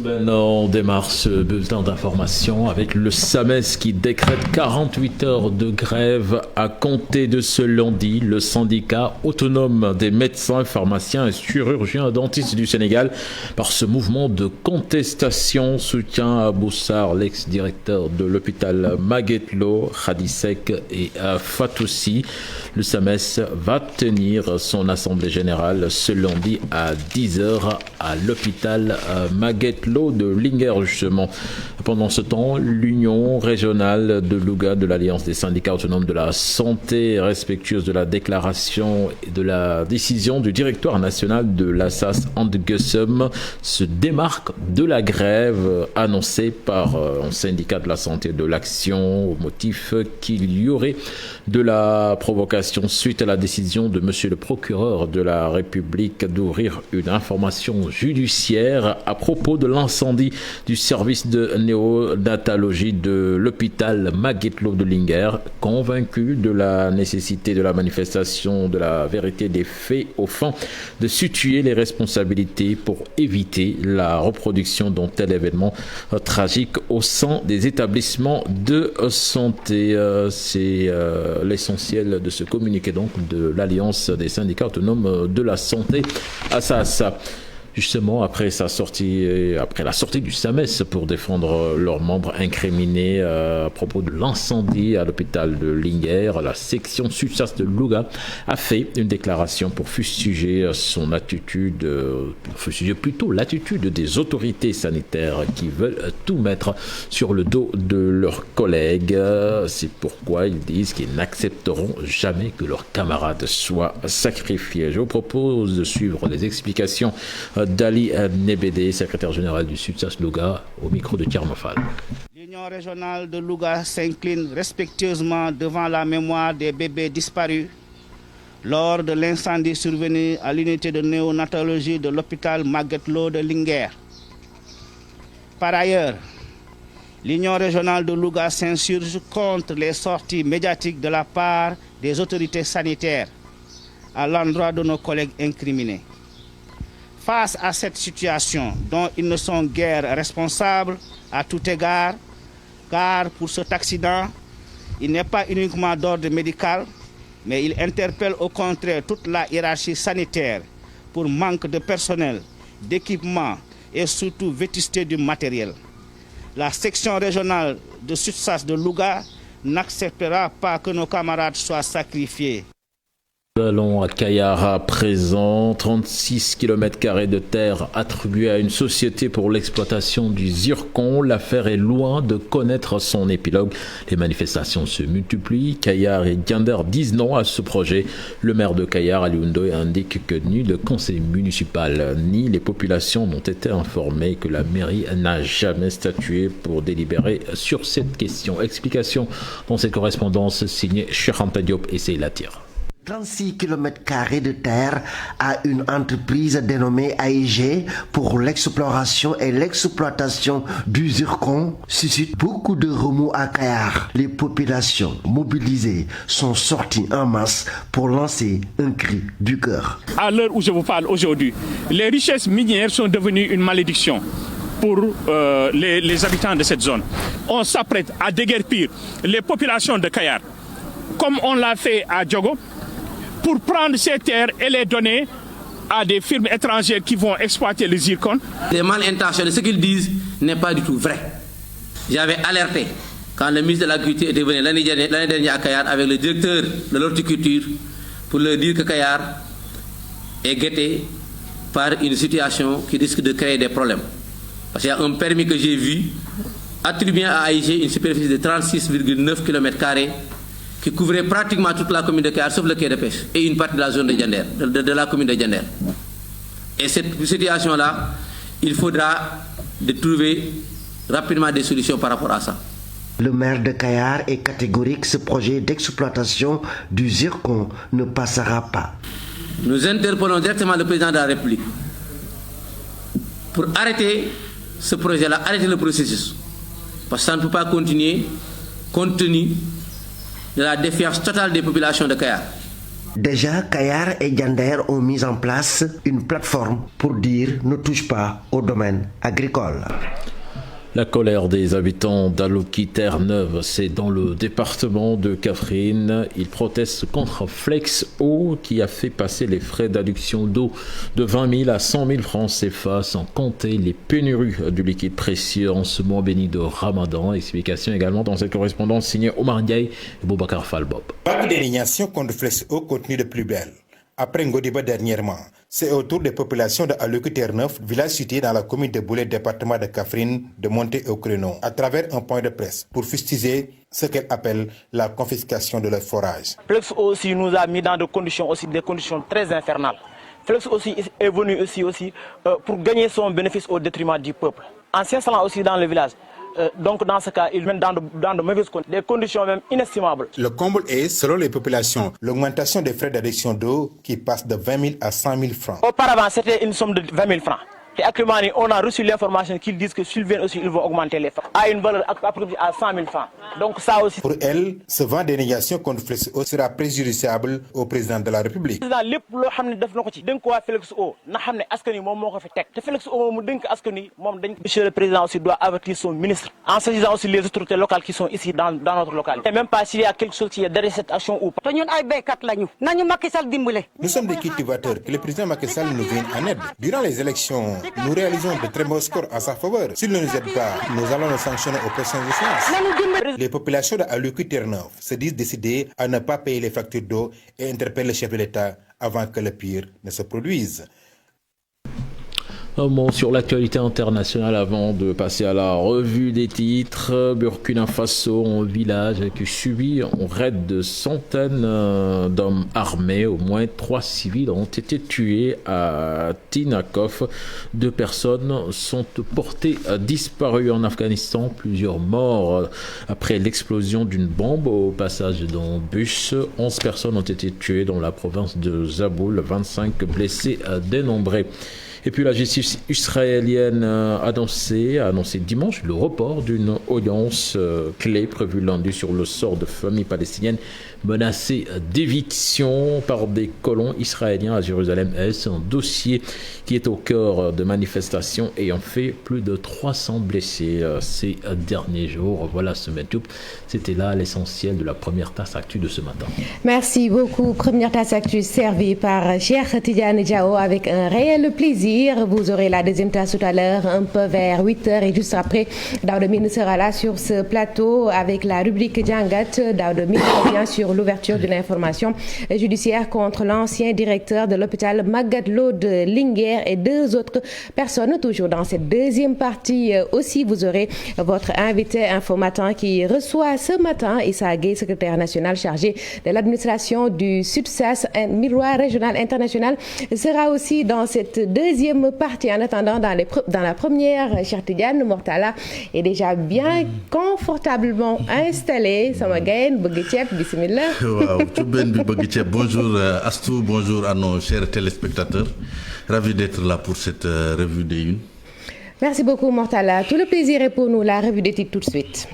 On démarre ce bulletin d'information avec le SAMES qui décrète 48 heures de grève à compter de ce lundi. Le syndicat autonome des médecins, pharmaciens et chirurgiens dentistes du Sénégal, par ce mouvement de contestation, soutient à Boussard, l'ex-directeur de l'hôpital Magatte Lô, Khadisek et Fatoussi. Le SAMES va tenir son assemblée générale ce lundi à 10h à l'hôpital Magatte Lô de Linguère, justement. Pendant ce temps, l'Union régionale de Louga de l'Alliance des syndicats autonomes de la santé, respectueuse de la déclaration et de la décision du directoire national de l'Assas Handgusum, se démarque de la grève annoncée par un syndicat de la santé et de l'action au motif qu'il y aurait de la provocation suite à la décision de monsieur le procureur de la République d'ouvrir une information judiciaire à propos de l'incendie du service de néonatologie de l'hôpital Magatte Lô de Linguère. Convaincu de la nécessité de la manifestation de la vérité des faits au fin de situer les responsabilités pour éviter la reproduction d'un tel événement tragique au sein des établissements de santé. C'est l'essentiel de ce communiqué donc de l'Alliance des syndicats autonomes de la santé, ASAS. Justement, après la sortie du SAMES pour défendre leurs membres incriminés à propos de l'incendie à l'hôpital de Linguère, la section SUTSAS de Louga a fait une déclaration pour fustiger plutôt l'attitude des autorités sanitaires qui veulent tout mettre sur le dos de leurs collègues. C'est pourquoi ils disent qu'ils n'accepteront jamais que leurs camarades soient sacrifiés. Je vous propose de suivre les explications d'Ali Nebede, secrétaire général du SUTSAS Louga, au micro de Tiermofal. L'Union régionale de Louga s'incline respectueusement devant la mémoire des bébés disparus lors de l'incendie survenu à l'unité de néonatologie de l'hôpital Magatte Lô de Linguère. Par ailleurs, l'Union régionale de Louga s'insurge contre les sorties médiatiques de la part des autorités sanitaires à l'endroit de nos collègues incriminés. Face à cette situation dont ils ne sont guère responsables à tout égard, car pour cet accident, il n'est pas uniquement d'ordre médical, mais il interpelle au contraire toute la hiérarchie sanitaire pour manque de personnel, d'équipement et surtout vétusté du matériel. La section régionale de SUTSAS de Louga n'acceptera pas que nos camarades soient sacrifiés. Nous allons à Kayar à présent. 36 km² de terre attribués à une société pour l'exploitation du zircon. L'affaire est loin de connaître son épilogue. Les manifestations se multiplient. Kayar et Diender disent non à ce projet. Le maire de Kayar, Ali Ndoye, indique que ni le conseil municipal ni les populations n'ont été informés, que la mairie n'a jamais statué pour délibérer sur cette question. Explication dans cette correspondance signée Cheikh Anta Diop et Seyla Tire. 36 km² de terre à une entreprise dénommée AIG pour l'exploration et l'exploitation du zircon suscite beaucoup de remous à Kayar. Les populations mobilisées sont sorties en masse pour lancer un cri du cœur. À l'heure où je vous parle aujourd'hui, les richesses minières sont devenues une malédiction pour les habitants de cette zone. On s'apprête à déguerpir les populations de Kayar, comme on l'a fait à Diogo, pour prendre ces terres et les donner à des firmes étrangères qui vont exploiter le zircon. Les mal intentionnés, ce qu'ils disent n'est pas du tout vrai. J'avais alerté quand le ministre de l'Agriculture était venu l'année dernière à Kayar avec le directeur de l'horticulture pour leur dire que Kayar est guetté par une situation qui risque de créer des problèmes. Parce qu'il y a un permis que j'ai vu attribuant à AIG une superficie de 36,9 km² qui couvrait pratiquement toute la commune de Kayar, sauf le quai de pêche, et une partie de la zone de Diender, de la commune de Diender. Et cette situation-là, il faudra trouver rapidement des solutions par rapport à ça. Le maire de Kayar est catégorique, ce projet d'exploitation du zircon ne passera pas. Nous interpellons directement le président de la République pour arrêter ce projet-là, arrêter le processus. Parce que ça ne peut pas continuer compte tenu de la défiance totale des populations de Kayar. Déjà, Kayar et Diender ont mis en place une plateforme pour dire ne touche pas au domaine agricole. La colère des habitants d'Aloki Terre-Neuve, c'est dans le département de Kaffrine. Ils protestent contre Flex Eau qui a fait passer les frais d'adduction d'eau de 20 000 à 100 000 francs CFA sans compter les pénuries du liquide précieux en ce mois béni de Ramadan. Explication également dans cette correspondance signée Omar Ndiaye et Boubacar Falbob. Vague d'indignation contre Flex Eau continue de plus belle. Après Ngodiba dernièrement, c'est au tour des populations de Aloki Terre-Neuve, village situé dans la commune de Boulé, département de Kaffrine, de monter au créneau à travers un point de presse pour fustiger ce qu'elle appelle la confiscation de leur forage. Flex aussi nous a mis dans des conditions très infernales. Flex aussi est venu aussi pour gagner son bénéfice au détriment du peuple. En s'installant aussi dans le village. Donc dans ce cas, ils mettent dans de mauvaises conditions, des conditions même inestimables. Le comble est, selon les populations, l'augmentation des frais d'adduction d'eau qui passe de 20 000 à 100 000 francs. Auparavant, c'était une somme de 20 000 francs. Et actuellement, on a reçu l'information qu'ils disent que s'ils viennent aussi, ils vont augmenter les francs à une valeur approximative à 100 000 francs. Donc ça aussi. Pour elle, ce vent des négations contre Flex Eau sera préjudiciable au président de la République. Président lépp loo xam ne def na ko ci dénk waa Flex Eau na xam ne askan wi moom moo ko fi teg te Flex Eau mu dénk askan wi moom dañ. Monsieur le président aussi doit avertir son ministre en saisissant aussi les autorités locales qui sont ici dans notre localité. Et même pas s'il y a quelque chose qui est derrière cette action ou pas. te ñun ay béykat lañu nañu Macky Sall dimbale. Nous sommes des cultivateurs que le président Macky Sall nous vienne en aide. Durant les élections, nous réalisons de très bons scores en sa faveur. S'il ne nous aide pas, nous allons le sanctionner aux prochaines échéances. Les populations de Aloki Terre-Neuve se disent décidées à ne pas payer les factures d'eau et interpellent le chef de l'État avant que le pire ne se produise. Un mot sur l'actualité internationale avant de passer à la revue des titres. Burkina Faso, un village qui subit un raid de centaines d'hommes armés. Au moins 3 civils ont été tués à Tinakov. 2 personnes sont portées disparues en Afghanistan. Plusieurs morts après l'explosion d'une bombe au passage d'un bus. 11 personnes ont été tuées dans la province de Zaboul. 25 blessés dénombrés. Et puis la justice israélienne a annoncé dimanche le report d'une audience clé prévue lundi sur le sort de familles palestiniennes menacées d'éviction par des colons israéliens à Jérusalem-Est. Un dossier qui est au cœur de manifestations ayant fait plus de 300 blessés ces derniers jours. Voilà ce matin. C'était là l'essentiel de la première tasse actu de ce matin. Merci beaucoup. Première tasse actu servie par Cheikh Tidiane Diao avec un réel plaisir. Vous aurez la deuxième tasse tout à l'heure, un peu vers 8h et juste après, Daouda Mine sera là sur ce plateau avec la rubrique Djangat. Daouda Mine revient sur l'ouverture de l'information judiciaire contre l'ancien directeur de l'hôpital Magatte Lô de Linguère et 2 autres personnes. Toujours dans cette deuxième partie aussi, vous aurez votre invité Info Matin qui reçoit ce matin Issa Gueye, secrétaire national chargé de l'administration du SUTSAS, un miroir régional international, sera aussi dans cette deuxième partie. En attendant, dans la première, Cheikh Tidiane Mortala est déjà bien confortablement installé. Sama gayen bëgg ceeb, bismillah. Waaw, bonjour Astou, bonjour à nos chers téléspectateurs. Ravi d'être là pour cette revue des unes. Merci beaucoup Mortala. Tout le plaisir est pour nous. La revue des titres tout de suite.